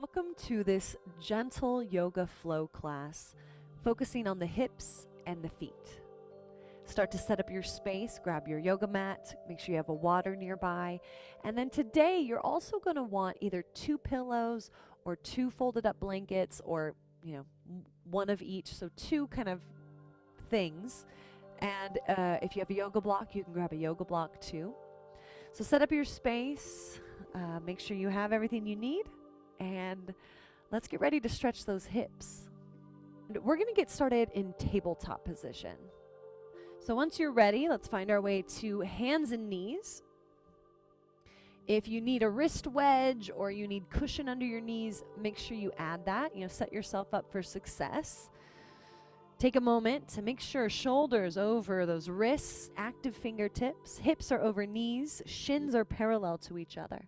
Welcome to this gentle yoga flow class, focusing on the hips and the feet. Start to set up your space, grab your yoga mat, make sure you have a water nearby. And then today you're also going to want either 2 pillows or 2 folded up blankets or, one of each. So 2 kind of things. And if you have a yoga block, you can grab a yoga block too. So set up your space, make sure you have everything you need. And let's get ready to stretch those hips. And we're going to get started in tabletop position. So once you're ready, let's find our way to hands and knees. If you need a wrist wedge or you need cushion under your knees, make sure you add that. Set yourself up for success. Take a moment to make sure shoulders over those wrists, active fingertips, hips are over knees, shins are parallel to each other.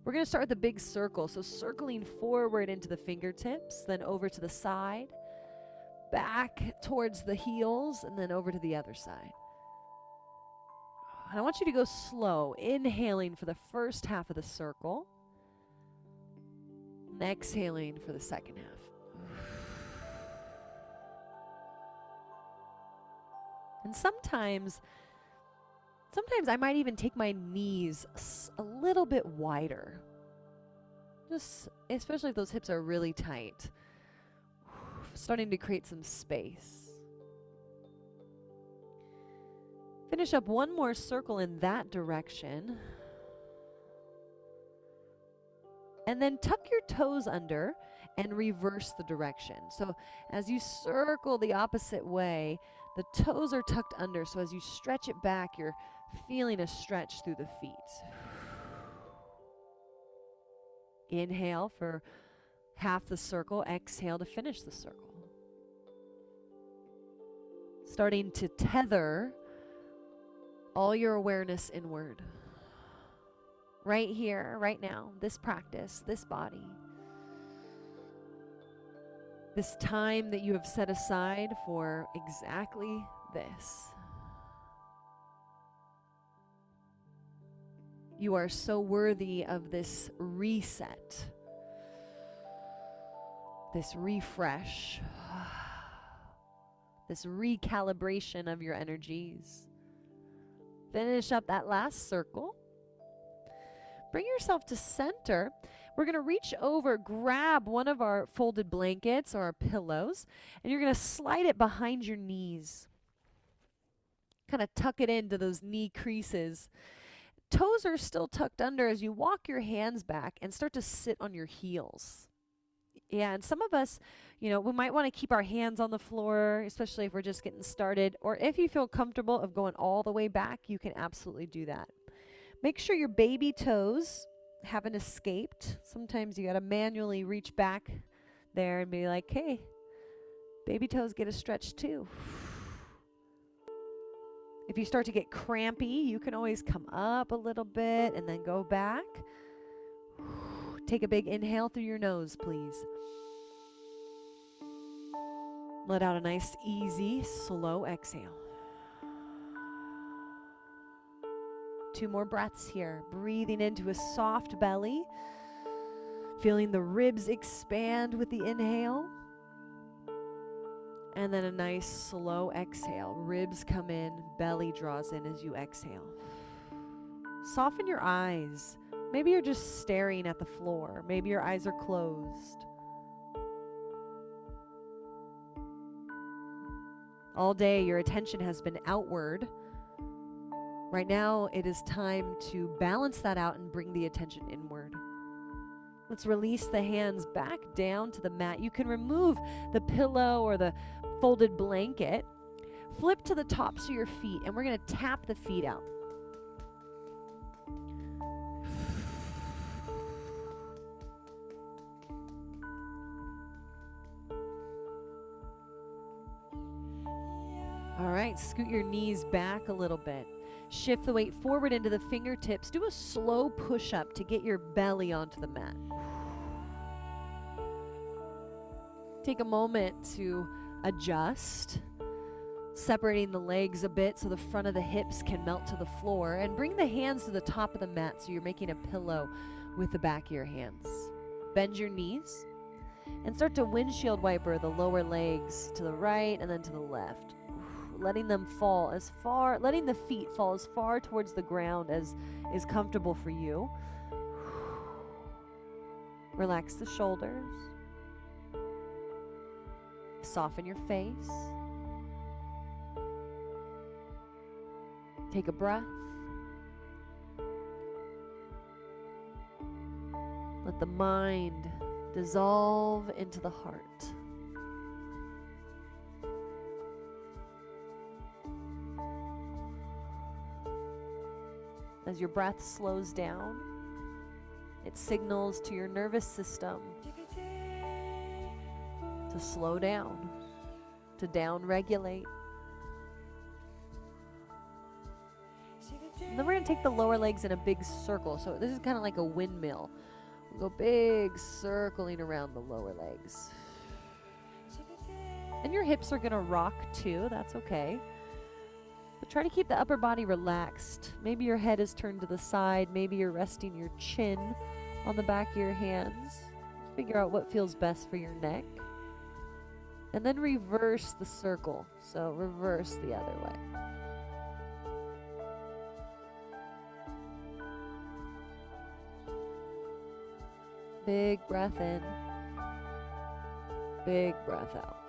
We're going to start with a big circle. So circling forward into the fingertips, then over to the side, back towards the heels, and then over to the other side. And I want you to go slow, inhaling for the first half of the circle, and exhaling for the second half. And sometimes I might even take my knees a little bit wider. Just, especially if those hips are really tight. Starting to create some space. Finish up one more circle in that direction. And then tuck your toes under and reverse the direction. So as you circle the opposite way, the toes are tucked under. So as you stretch it back, you're feeling a stretch through the feet. Inhale for half the circle. Exhale to finish the circle. Starting to tether all your awareness inward. Right here, right now, this practice, this body. This time that you have set aside for exactly this. You are so worthy of this reset, this refresh, this recalibration of your energies. Finish up that last circle. Bring yourself to center. We're going to reach over, grab one of our folded blankets or our pillows, and you're going to slide it behind your knees. Kind of tuck it into those knee creases. Toes are still tucked under as you walk your hands back and start to sit on your heels. Yeah, and some of us, we might want to keep our hands on the floor, especially if we're just getting started. Or if you feel comfortable of going all the way back, you can absolutely do that. Make sure your baby toes haven't escaped. Sometimes you got to manually reach back there and be like, hey, baby toes get a stretch too. If you start to get crampy, you can always come up a little bit and then go back. Take a big inhale through your nose, please. Let out a nice, easy, slow exhale. 2 more breaths here. Breathing into a soft belly. Feeling the ribs expand with the inhale. And then a nice slow exhale. Ribs come in, belly draws in as you exhale. Soften your eyes. Maybe you're just staring at the floor. Maybe your eyes are closed. All day your attention has been outward. Right now it is time to balance that out and bring the attention inward. Let's release the hands back down to the mat. You can remove the pillow or the folded blanket. Flip to the tops of your feet, and we're going to tap the feet out. All right, scoot your knees back a little bit. Shift the weight forward into the fingertips. Do a slow push-up to get your belly onto the mat. Take a moment to adjust, separating the legs a bit so the front of the hips can melt to the floor, and bring the hands to the top of the mat so you're making a pillow with the back of your hands. Bend your knees and start to windshield wiper the lower legs to the right and then to the left. Letting them fall as far, letting the feet fall as far towards the ground as is comfortable for you. Relax the shoulders. Soften your face. Take a breath. Let the mind dissolve into the heart. As your breath slows down, it signals to your nervous system to slow down, to down-regulate. And then we're going to take the lower legs in a big circle. So this is kind of like a windmill. We'll go big circling around the lower legs. And your hips are going to rock too. That's okay. But try to keep the upper body relaxed. Maybe your head is turned to the side. Maybe you're resting your chin on the back of your hands. Figure out what feels best for your neck. And then reverse the circle. So reverse the other way. Big breath in. Big breath out.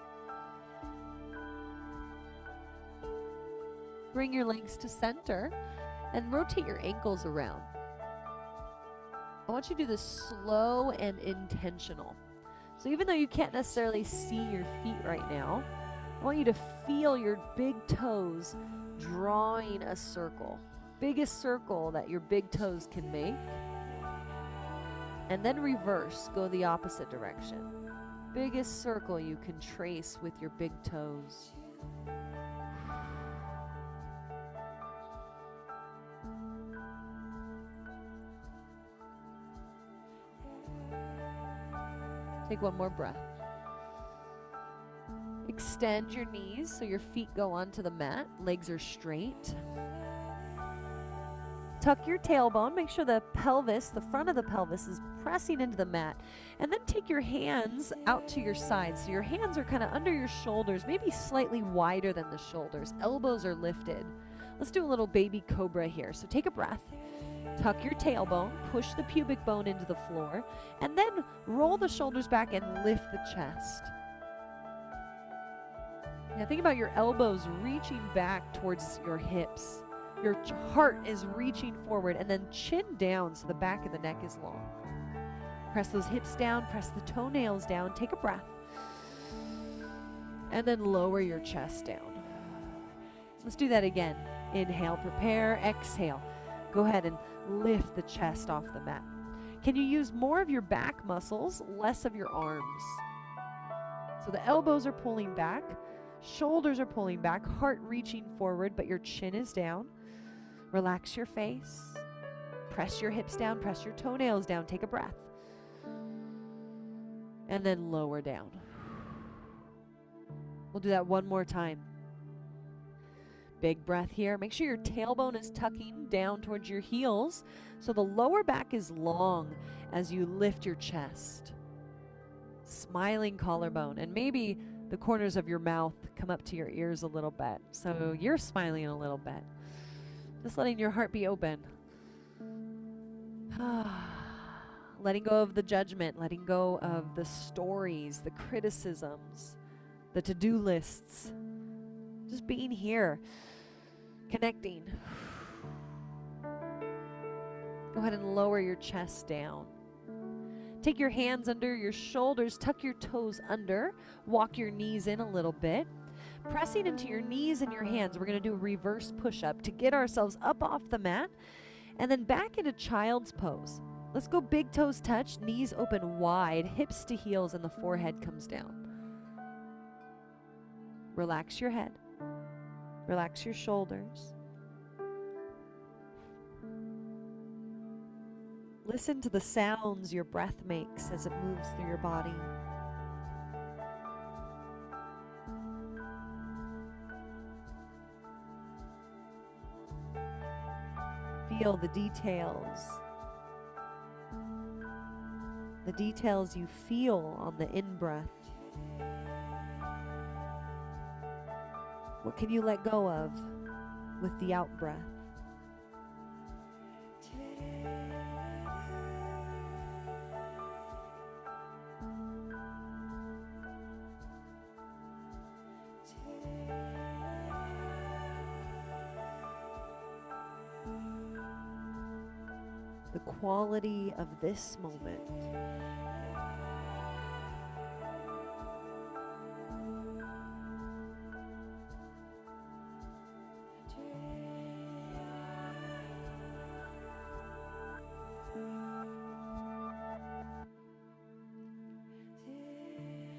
Bring your legs to center and rotate your ankles around. I want you to do this slow and intentional. So even though you can't necessarily see your feet right now, I want you to feel your big toes drawing a circle. Biggest circle that your big toes can make. And then reverse, go the opposite direction. Biggest circle you can trace with your big toes. Take one more breath. Extend your knees so your feet go onto the mat. Legs are straight. Tuck your tailbone. Make sure the pelvis, the front of the pelvis, is pressing into the mat. And then take your hands out to your sides. So your hands are kind of under your shoulders, maybe slightly wider than the shoulders. Elbows are lifted. Let's do a little baby cobra here. So take a breath. Tuck your tailbone, push the pubic bone into the floor, and then roll the shoulders back and lift the chest. Now think about your elbows reaching back towards your hips. Your heart is reaching forward, and then chin down so the back of the neck is long. Press those hips down, press the toenails down, take a breath, and then lower your chest down. Let's do that again. Inhale, prepare, exhale. Go ahead and lift the chest off the mat. Can you use more of your back muscles, less of your arms? So the elbows are pulling back, shoulders are pulling back, heart reaching forward, but your chin is down. Relax your face. Press your hips down, press your toenails down, take a breath. And then lower down. We'll do that one more time. Big breath here. Make sure your tailbone is tucking down towards your heels so the lower back is long as you lift your chest. Smiling collarbone, and maybe the corners of your mouth come up to your ears a little bit. So you're smiling a little bit. Just letting your heart be open. Letting go of the judgment, letting go of the stories, the criticisms, the to-do lists. Just being here, connecting. Go ahead and lower your chest down. Take your hands under your shoulders, tuck your toes under, walk your knees in a little bit. Pressing into your knees and your hands, we're going to do a reverse push-up to get ourselves up off the mat and then back into child's pose. Let's go big toes touch, knees open wide, hips to heels, and the forehead comes down. Relax your head. Relax your shoulders. Listen to the sounds your breath makes as it moves through your body. Feel the details. the details you feel on the in-breath. What can you let go of with the out-breath? The quality of this moment.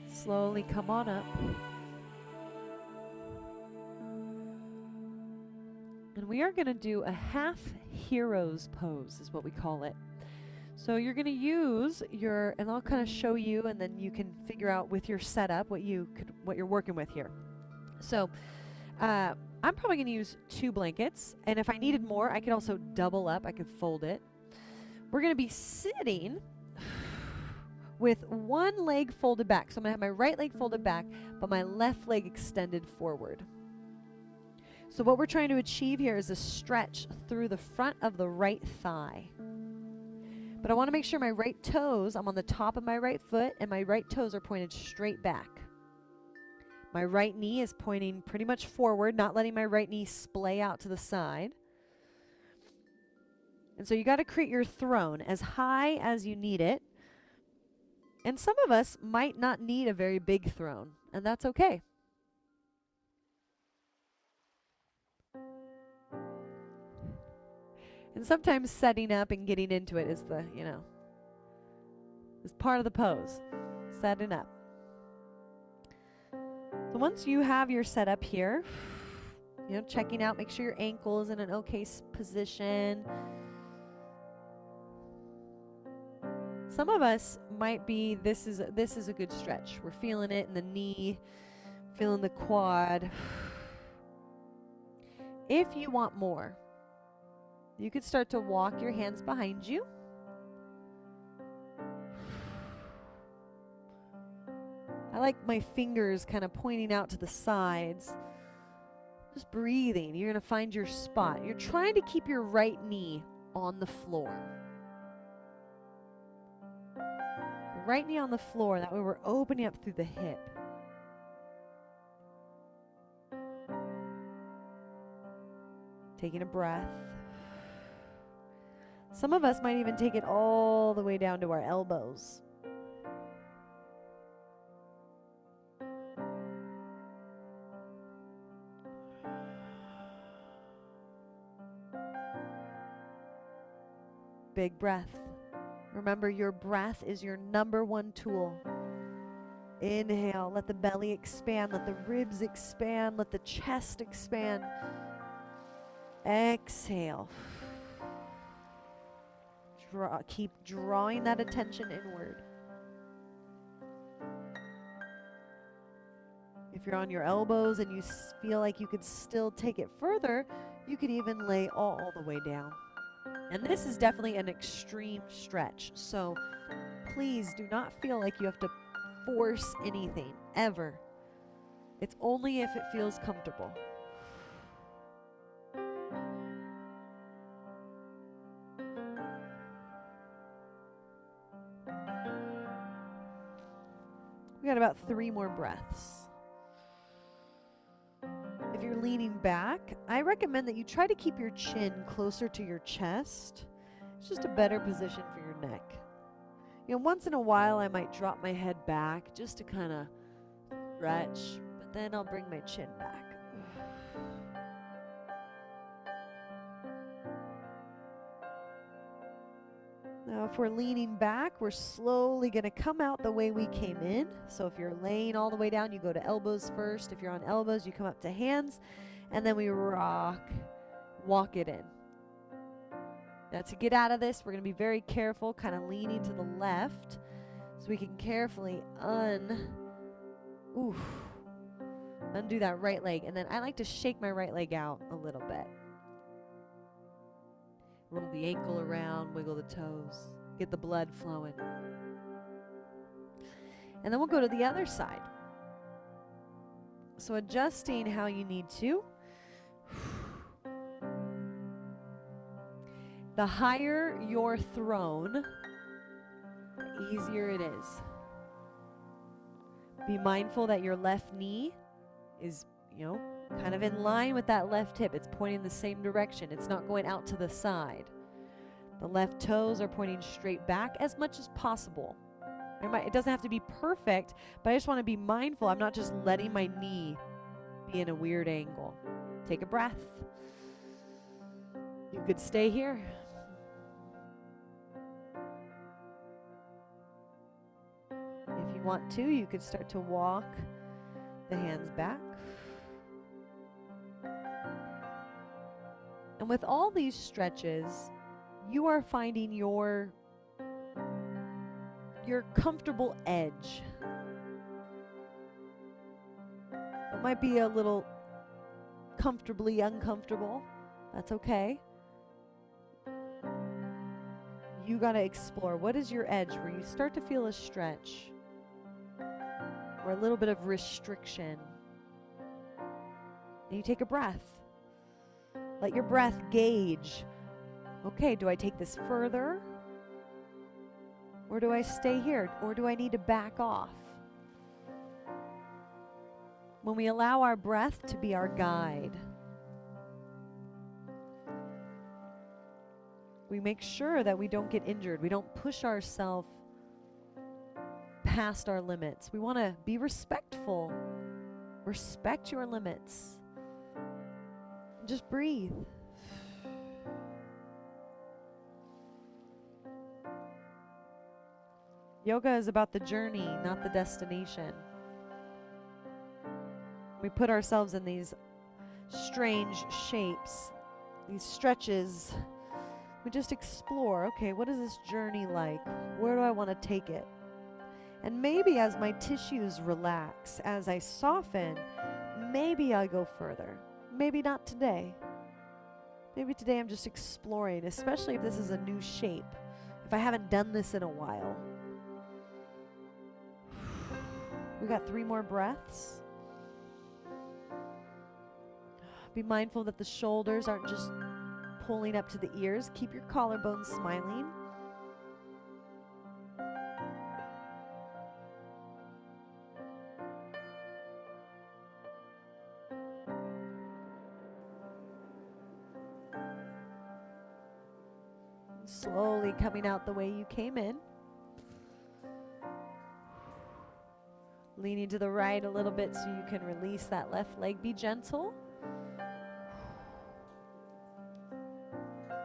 Slowly come on up. And we are going to do a half hero's pose is what we call it. So you're going to use your, and I'll kind of show you, and then you can figure out with your setup what you're working with here. So I'm probably going to use 2 blankets, and if I needed more, I could also double up. I could fold it. We're going to be sitting with one leg folded back. So I'm going to have my right leg folded back, but my left leg extended forward. So what we're trying to achieve here is a stretch through the front of the right thigh. But I want to make sure my right toes, I'm on the top of my right foot, and my right toes are pointed straight back. My right knee is pointing pretty much forward, not letting my right knee splay out to the side. And so you got to create your throne as high as you need it. And some of us might not need a very big throne, and that's okay. And sometimes setting up and getting into it is the, is part of the pose. Setting up. So once you have your setup here, checking out, make sure your ankle is in an okay position. Some of us might be, this is a good stretch. We're feeling it in the knee, feeling the quad. If you want more, you could start to walk your hands behind you. I like my fingers kind of pointing out to the sides. Just breathing. You're going to find your spot. You're trying to keep your right knee on the floor. Right knee on the floor. That way we're opening up through the hip. Taking a breath. Some of us might even take it all the way down to our elbows. Big breath. Remember, your breath is your #1 tool. Inhale, let the belly expand, let the ribs expand, let the chest expand. Exhale. Keep drawing that attention inward. If you're on your elbows and you feel like you could still take it further, you could even lay all the way down. And this is definitely an extreme stretch, so please do not feel like you have to force anything, ever. It's only if it feels comfortable. We got about 3 more breaths. If you're leaning back, I recommend that you try to keep your chin closer to your chest. It's just a better position for your neck. Once in a while I might drop my head back just to kind of stretch, but then I'll bring my chin back. Now, if we're leaning back, we're slowly going to come out the way we came in. So if you're laying all the way down, you go to elbows first. If you're on elbows, you come up to hands, and then we walk it in. Now, to get out of this, we're going to be very careful, kind of leaning to the left, so we can carefully undo that right leg. And then I like to shake my right leg out a little bit. Roll the ankle around, wiggle the toes, get the blood flowing. And then we'll go to the other side. So adjusting how you need to. The higher your throne, the easier it is. Be mindful that your left knee is, kind of in line with that left hip. It's pointing the same direction. It's not going out to the side. The left toes are pointing straight back as much as possible. It doesn't have to be perfect, but I just want to be mindful. I'm not just letting my knee be in a weird angle. Take a breath. You could stay here. If you want to, you could start to walk the hands back. And with all these stretches, you are finding your comfortable edge. It might be a little comfortably uncomfortable. That's okay. You got to explore. What is your edge where you start to feel a stretch or a little bit of restriction? And you take a breath. Let your breath gauge. Okay, do I take this further? Or do I stay here? Or do I need to back off? When we allow our breath to be our guide, we make sure that we don't get injured. We don't push ourselves past our limits. We want to be respectful. Respect your limits. Just breathe. Yoga is about the journey, not the destination. We put ourselves in these strange shapes, these stretches. We just explore, okay, what is this journey like? Where do I want to take it? And maybe as my tissues relax, as I soften, maybe I go further. Maybe not today. Maybe today I'm just exploring, especially if this is a new shape, if I haven't done this in a while. We got 3 more breaths. Be mindful that the shoulders aren't just pulling up to the ears. Keep your collarbones smiling. Slowly coming out the way you came in. Leaning to the right a little bit so you can release that left leg. Be gentle.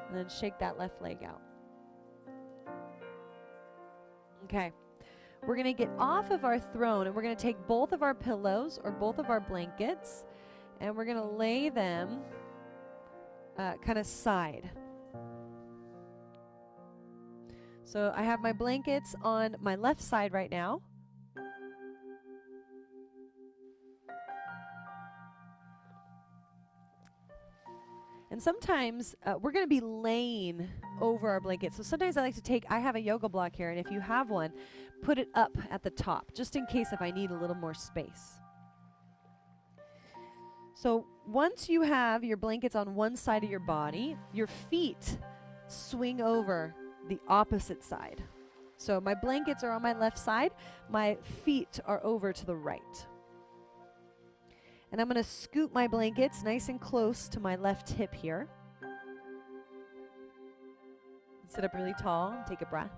And then shake that left leg out. Okay. We're going to get off of our throne and we're going to take both of our pillows or both of our blankets and we're going to lay them kind of side. So I have my blankets on my left side right now. And sometimes we're going to be laying over our blanket. So sometimes I like to I have a yoga block here, and if you have one, put it up at the top, just in case if I need a little more space. So once you have your blankets on one side of your body, your feet swing over the opposite side. So my blankets are on my left side, my feet are over to the right. And I'm going to scoop my blankets nice and close to my left hip here. Sit up really tall and take a breath.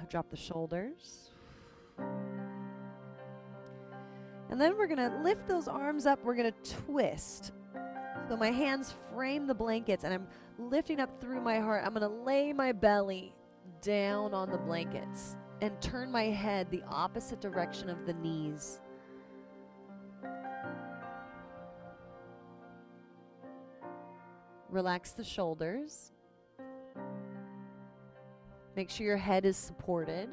Drop the shoulders. And then we're going to lift those arms up. We're going to twist. So my hands frame the blankets and I'm lifting up through my heart. I'm going to lay my belly down on the blankets and turn my head the opposite direction of the knees. Relax the shoulders. Make sure your head is supported.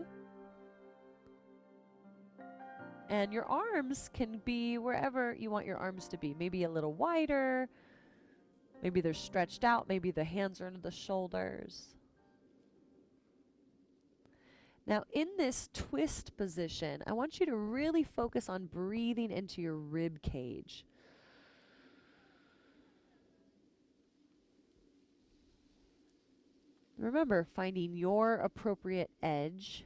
And your arms can be wherever you want your arms to be. Maybe a little wider. Maybe they're stretched out. Maybe the hands are under the shoulders. Now, in this twist position, I want you to really focus on breathing into your rib cage. Remember, finding your appropriate edge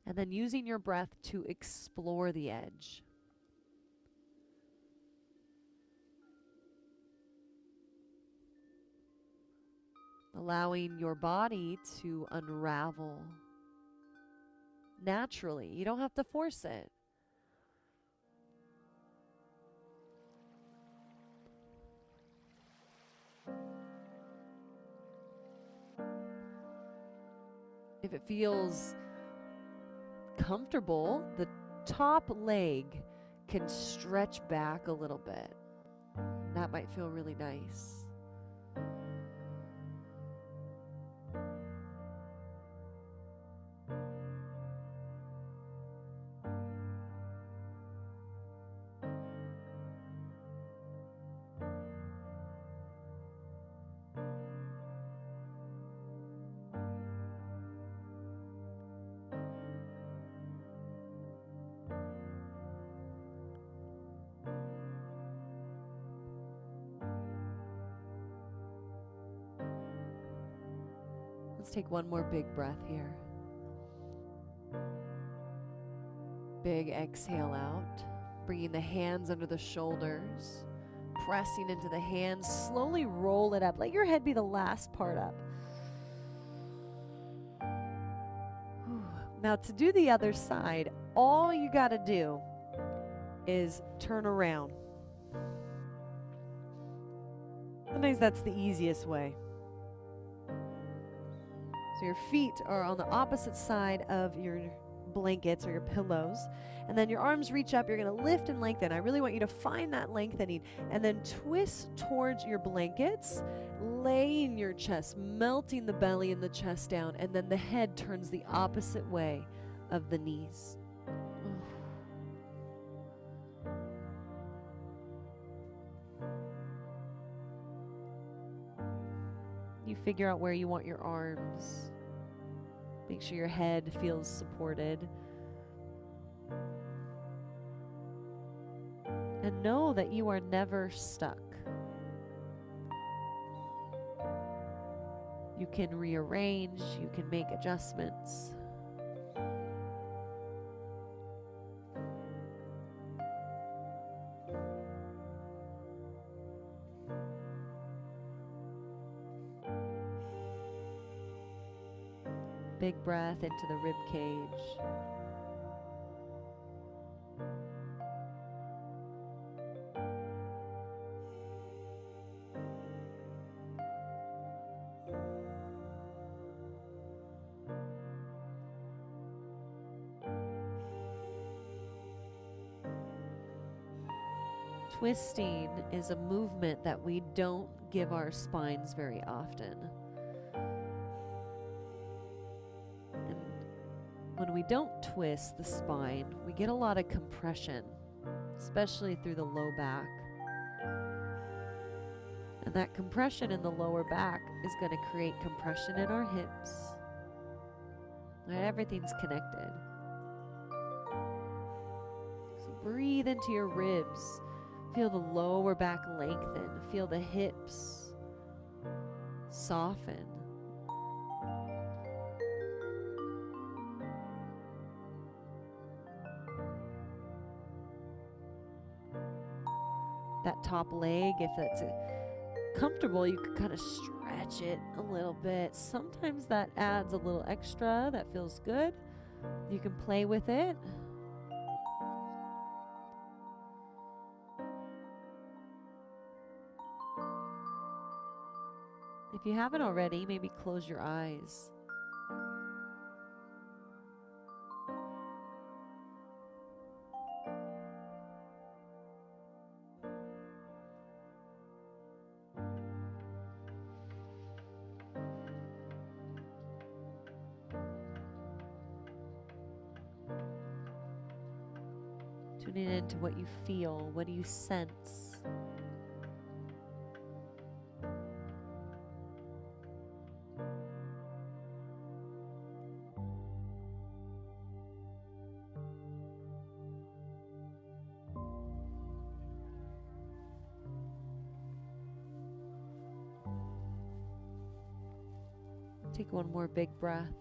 and then using your breath to explore the edge. Allowing your body to unravel naturally. You don't have to force it. If it feels comfortable, the top leg can stretch back a little bit. That might feel really nice. Let's take one more big breath here. Big exhale out, bringing the hands under the shoulders, pressing into the hands. Slowly roll it up. Let your head be the last part up. Now, to do the other side, all you got to do is turn around. Sometimes that's the easiest way. So your feet are on the opposite side of your blankets or your pillows, and then your arms reach up. You're going to lift and lengthen. I really want you to find that lengthening and then twist towards your blankets, laying your chest, melting the belly and the chest down, and then the head turns the opposite way of the knees. You figure out where you want your arms. Make sure your head feels supported. And know that you are never stuck. You can rearrange, you can make adjustments. Big breath into the rib cage. Twisting is a movement that we don't give our spines very often. And when we don't twist the spine, we get a lot of compression, especially through the low back. And that compression in the lower back is going to create compression in our hips. Right? Everything's connected. So breathe into your ribs. Feel the lower back lengthen. Feel the hips soften. That top leg, if that's comfortable, you can kind of stretch it a little bit. Sometimes that adds a little extra. That feels good. You can play with it. If you haven't already, maybe close your eyes. Tuning into what you feel. What do you sense? Take one more big breath.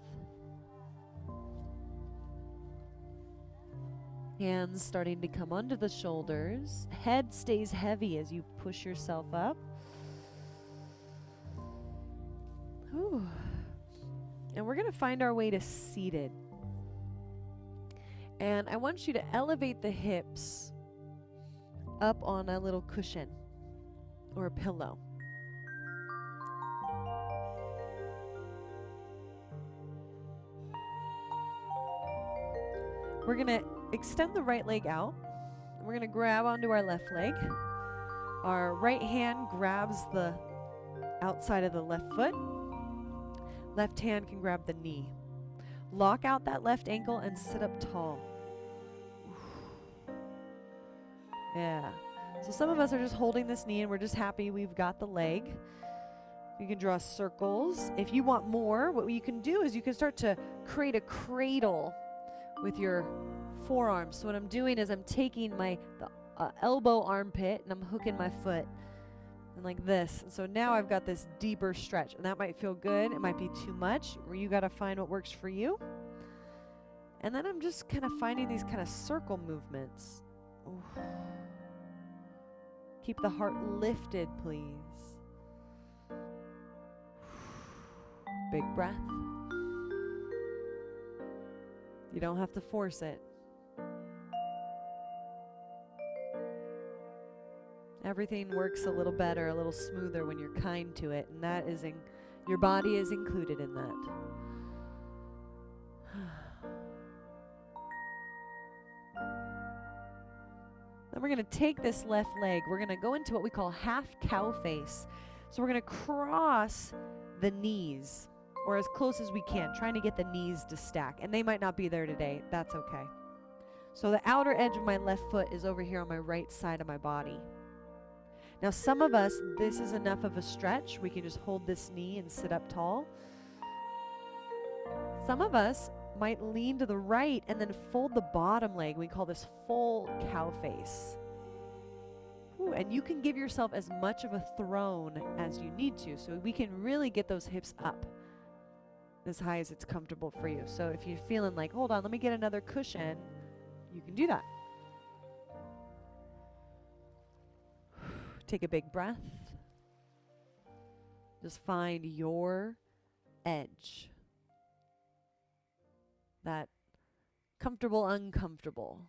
Hands starting to come under the shoulders. Head stays heavy as you push yourself up. Whew. And we're going to find our way to seated. And I want you to elevate the hips up on a little cushion or a pillow. We're going to extend the right leg out. We're going to grab onto our left leg. Our right hand grabs the outside of the left foot. Left hand can grab the knee. Lock out that left ankle and sit up tall. Yeah. So some of us are just holding this knee and we're just happy we've got the leg. You can draw circles. If you want more, what you can do is you can start to create a cradle with your forearms. So what I'm doing is I'm taking the elbow armpit and I'm hooking my foot and like this. And so now I've got this deeper stretch, and that might feel good. It might be too much, or you got to find what works for you. And then I'm just kind of finding these kind of circle movements. Ooh. Keep the heart lifted, please. Big breath. You don't have to force it. Everything works a little better, a little smoother when you're kind to it, and that is your body is included in that. Then we're going to take this left leg. We're going to go into what we call half cow face. So we're going to cross the knees, or as close as we can, trying to get the knees to stack. And they might not be there today. That's okay. So the outer edge of my left foot is over here on my right side of my body. Now some of us, this is enough of a stretch. We can just hold this knee and sit up tall. Some of us might lean to the right and then fold the bottom leg. We call this full cow face. Ooh, and you can give yourself as much of a throne as you need to. So we can really get those hips up as high as it's comfortable for you. So if you're feeling like, hold on, let me get another cushion, you can do that. Take a big breath. Just find your edge. That comfortable, uncomfortable.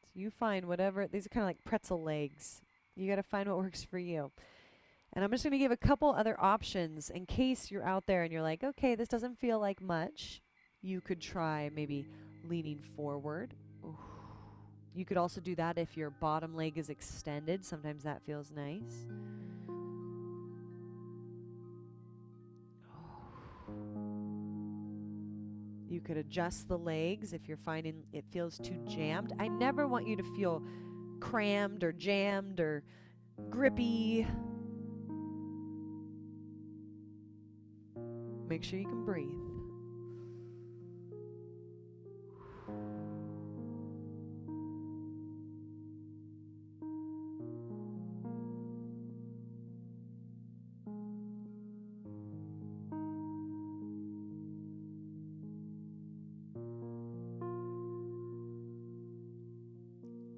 So you find whatever, these are kind of like pretzel legs. You got to find what works for you. And I'm just going to give a couple other options in case you're out there and you're like, okay, this doesn't feel like much. You could try maybe leaning forward. Ooh. You could also do that if your bottom leg is extended. Sometimes that feels nice. You could adjust the legs if you're finding it feels too jammed. I never want you to feel crammed or jammed or grippy. Make sure you can breathe.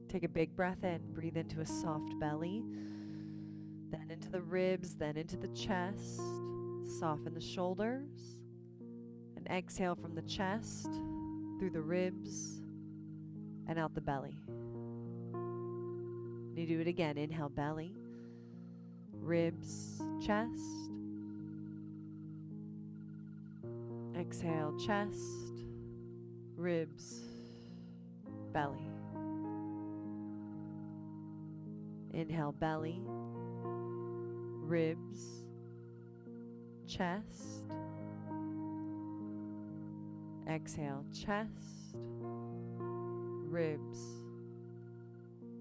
Take a big breath in. Breathe into a soft belly, then into the ribs, then into the chest. Soften the shoulders, and exhale from the chest, through the ribs, and out the belly. You do it again. Inhale, belly, ribs, chest. Exhale, chest, ribs, belly. Inhale, belly, ribs, chest. Exhale, chest, ribs,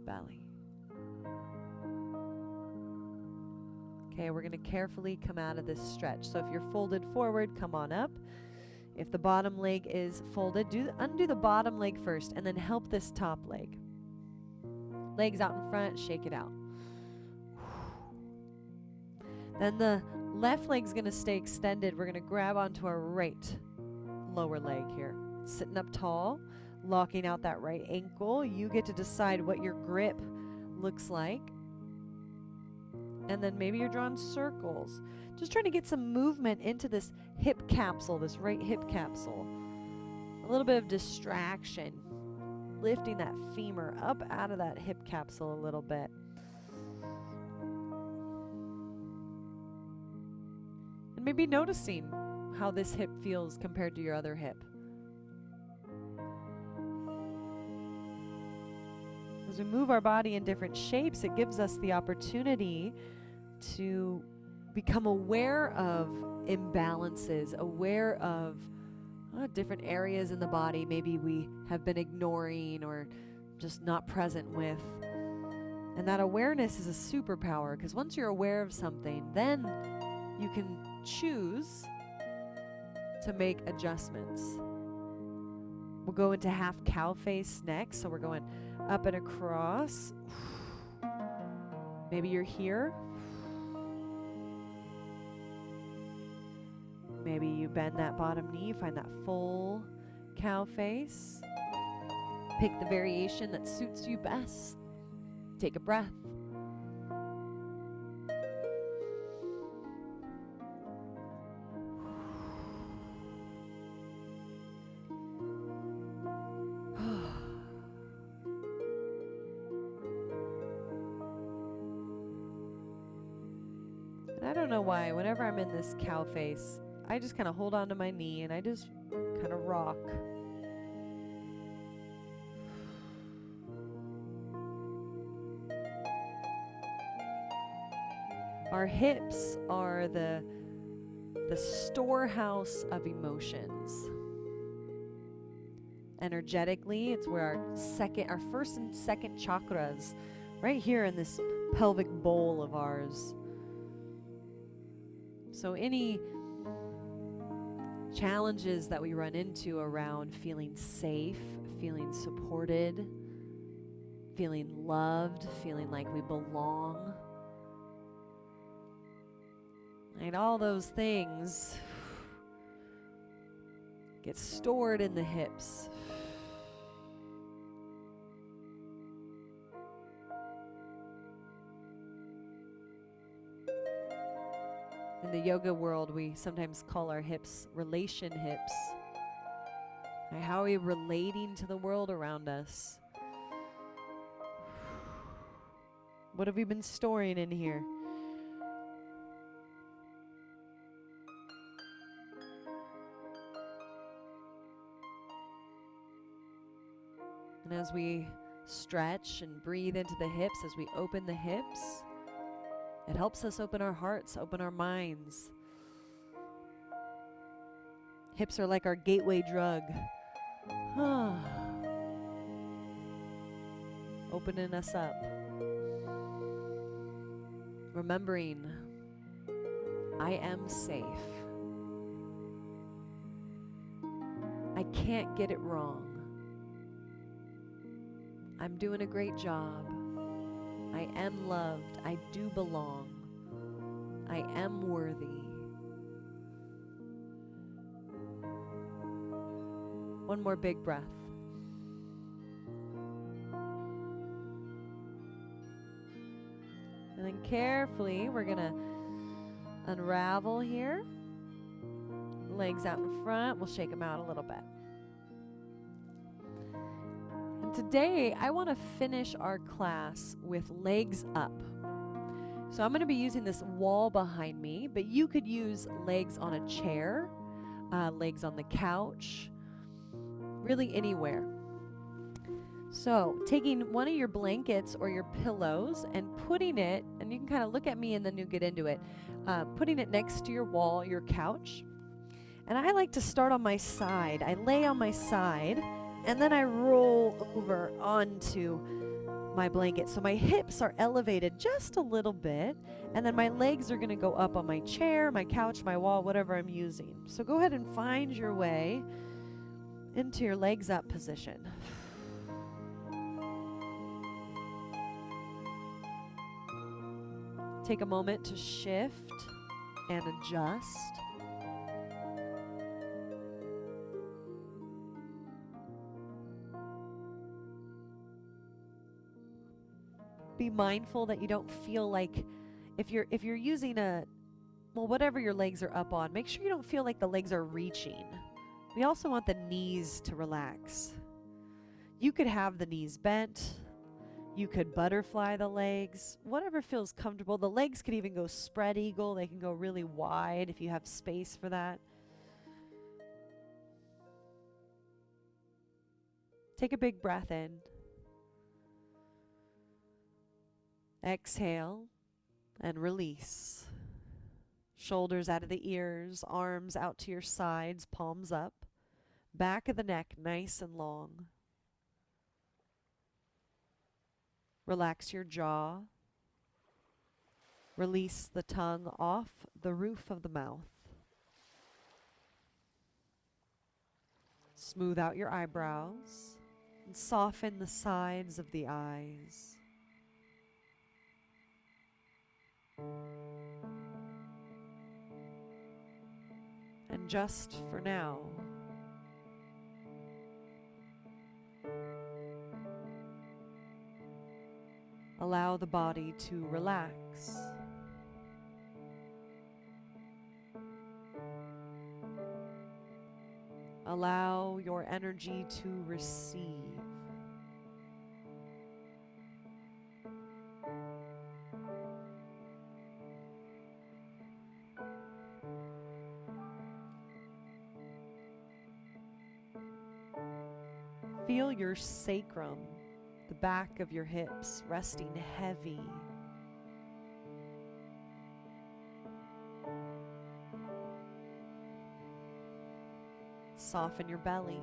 belly. Okay, we're going to carefully come out of this stretch. So if you're folded forward, come on up. If the bottom leg is folded, undo the bottom leg first and then help this top leg. Legs out in front, shake it out. Then the left leg's going to stay extended. We're going to grab onto our right lower leg here. Sitting up tall, locking out that right ankle. You get to decide what your grip looks like. And then maybe you're drawing circles. Just trying to get some movement into this hip capsule, this right hip capsule. A little bit of distraction. Lifting that femur up out of that hip capsule a little bit. And maybe noticing how this hip feels compared to your other hip. As we move our body in different shapes, it gives us the opportunity to become aware of imbalances, aware of different areas in the body maybe we have been ignoring or just not present with. And that awareness is a superpower, because once you're aware of something, then you can choose to make adjustments. We'll go into half cow face next, so we're going up and across. Maybe you're here. Maybe you bend that bottom knee, find that full cow face. Pick the variation that suits you best. Take a breath. And I don't know why, whenever I'm in this cow face, I just kind of hold on to my knee and I just kind of rock. Our hips are the storehouse of emotions. Energetically, it's where our first and second chakras, right here in this pelvic bowl of ours. So any challenges that we run into around feeling safe, feeling supported, feeling loved, feeling like we belong, and all those things get stored in the hips. In the yoga world, we sometimes call our hips relation hips. How are we relating to the world around us? What have we been storing in here? And as we stretch and breathe into the hips, as we open the hips, it helps us open our hearts, open our minds. Hips are like our gateway drug. Opening us up. Remembering, I am safe. I can't get it wrong. I'm doing a great job. I am loved. I do belong. I am worthy. One more big breath. And then carefully, we're going to unravel here. Legs out in front. We'll shake them out a little bit. Today, I want to finish our class with legs up. So I'm going to be using this wall behind me, but you could use legs on a chair, legs on the couch, really anywhere. So taking one of your blankets or your pillows and putting it, and you can kind of look at me and then you get into it, putting it next to your wall, your couch. And I like to start on my side. I lay on my side, and then I roll over onto my blanket. So my hips are elevated just a little bit, and then my legs are going to go up on my chair, my couch, my wall, whatever I'm using. So go ahead and find your way into your legs up position. Take a moment to shift and adjust. Be mindful that you don't feel like if you're using whatever your legs are up on, make sure you don't feel like the legs are reaching. We also want the knees to relax. You could have the knees bent. You could butterfly the legs, whatever feels comfortable. The legs could even go spread eagle. They can go really wide if you have space for that. Take a big breath in. Exhale and release. Shoulders out of the ears, arms out to your sides, palms up. Back of the neck nice and long. Relax your jaw. Release the tongue off the roof of the mouth. Smooth out your eyebrows and soften the sides of the eyes. And just for now, allow the body to relax. Allow your energy to receive. Feel your sacrum, the back of your hips, resting heavy. Soften your belly.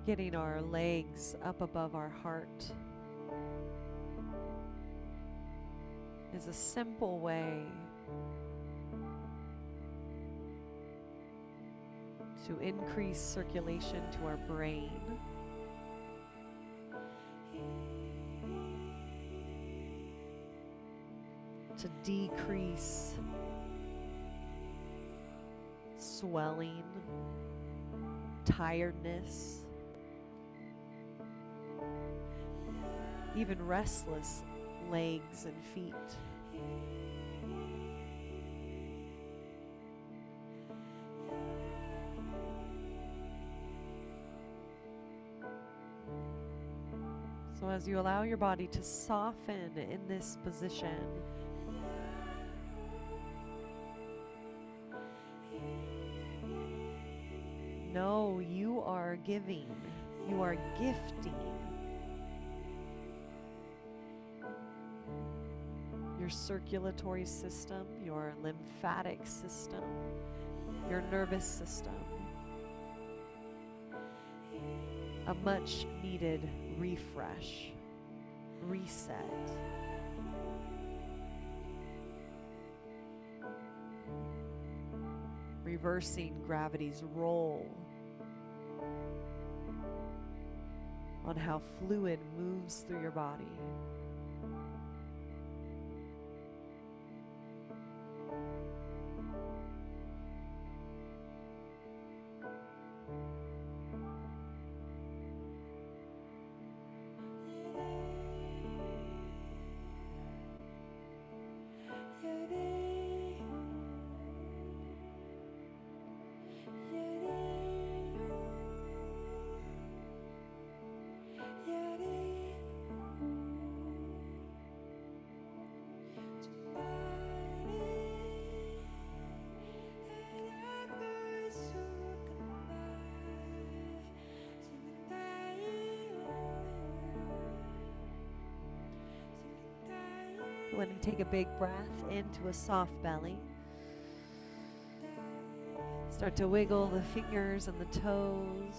Getting our legs up above our heart is a simple way to increase circulation to our brain, to decrease swelling, tiredness, even restless legs and feet. So as you allow your body to soften in this position, know you are giving, you are gifting your circulatory system, your lymphatic system, your nervous system a much needed refresh, reset. Reversing gravity's role on how fluid moves through your body. Go ahead and take a big breath into a soft belly. Start to wiggle the fingers and the toes.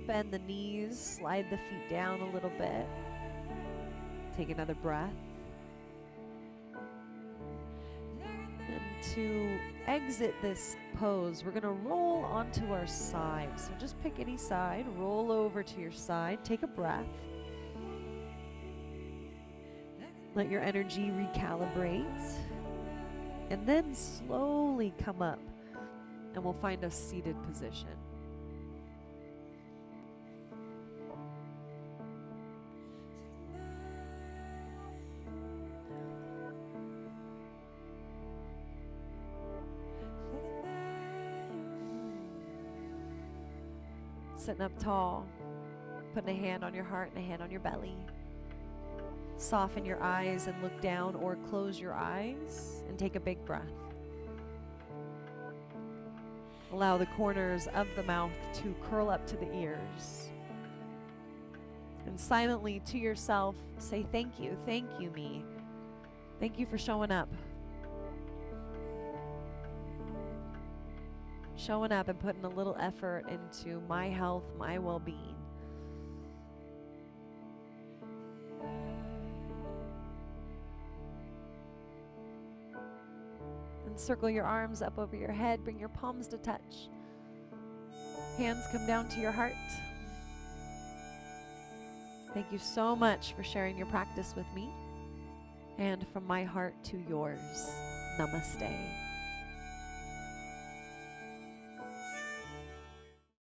Bend the knees, slide the feet down a little bit. Take another breath. And to exit this pose, we're going to roll onto our side. So just pick any side, roll over to your side, take a breath. Let your energy recalibrate. And then slowly come up, and we'll find a seated position. Sitting up tall, putting a hand on your heart and a hand on your belly. Soften your eyes and look down, or close your eyes and take a big breath. Allow the corners of the mouth to curl up to the ears. And silently to yourself, say thank you me. Thank you for showing up. Showing up and putting a little effort into my health, my well-being. And circle your arms up over your head, bring your palms to touch. Hands come down to your heart. Thank you so much for sharing your practice with me. And from my heart to yours, namaste.